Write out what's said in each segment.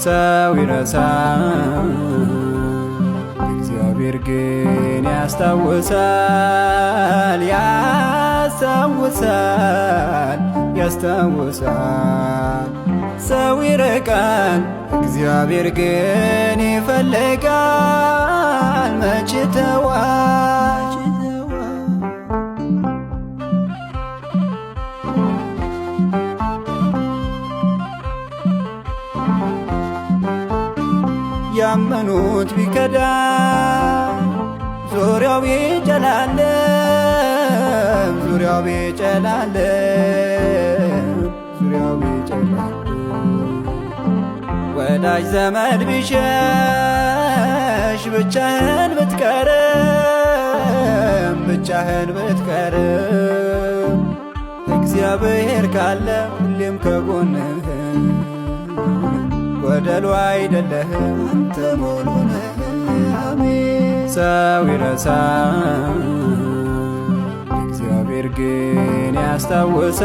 ሰው ይረሳል እግዚአብሔር ግን ያስታውሳል ያስታውሳል ያስታውሳል። ሰው ይርቃል እግዚአብሔር ግን ይፈልጋል መች ተዋል። ያመኑት ቢከዳ ዙሪያው ቢጨላለም ዙሪያው ቢጨላለም ዙሪያው ቢጨላለም ወዳጅ ዘመድ ቢሸሽ ብቻህን ብትቀርም ብቻህን ብትቀርም እግዚአብሔር ካለ ሁሌም ከጎንህ ጎደሎ አይደለህም አንተ ሙሉ ነህ። አሜን። ሰው ይረሳል እግዚአብሔር ግን ያስታውሳል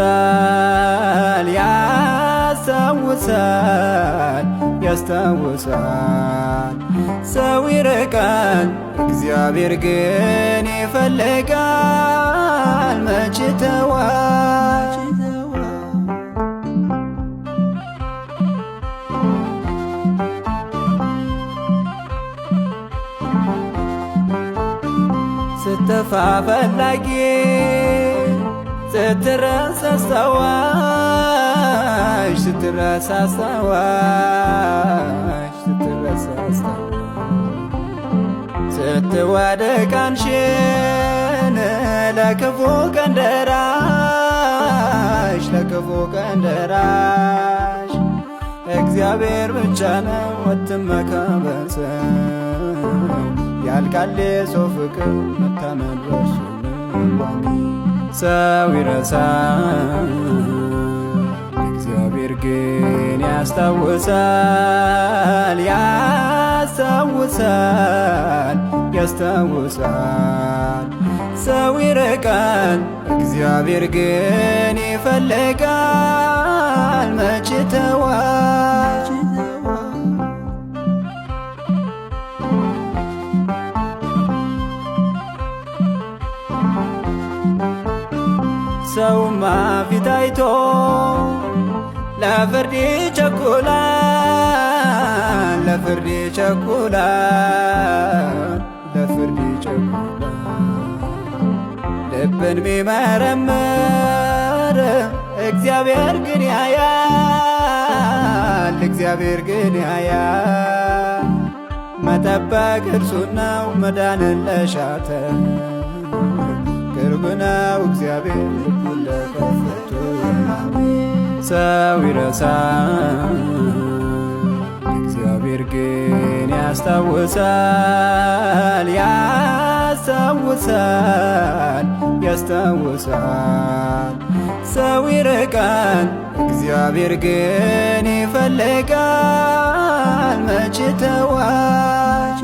ያስታውሳል ያስታውሳል። ሰው ይርቃል እግዚአብሔር ግን ይፈልጋል መች ተዋል። ስትጠፋ ፈላጊ ስትረሳ አስታዋሽ ስትረሳ አስታዋሽ ስትረሳ አስታዋሽ ስትወድቅ አንሽን ለክፉ ቀን ደራሽ ለክፉ ቀን ደራሽ እግዚአብሔር ብቻ ነው አትመካ በሰው ያልቃል የሰው ፍቅር መታመን በርሱ ነው። ሰው ይረሳል እግዚአብሔር ግን ያስታውሳል ያስታውሳል ያስታውሳል። ሰው ይርቃል እግዚአብሔር ግን ይፈልጋል መች ተዋል። ሰውማ ፊት አይቶ ለፍርድ ይቸኩላል ለፍርድ ይቸኩላል ለፍርድ ይቸኩላል። ልብን ቢመረምር እግዚአብሔር ግን ያያል እግዚአብሔር ግን ያያል። መጠበቅ እርሱ ነው መዳንን ለሻተ ቅርብ ነው እግዚአብሔር ልቡን ለከፈቱ። ሰው ይረሳል እግዚአብሔር ግን ያስታውሳል ያስታውሳል ያስታውሳል። ሰው ይርቃል እግዚአብሔር ግን ይፈልጋል መች ተዋል።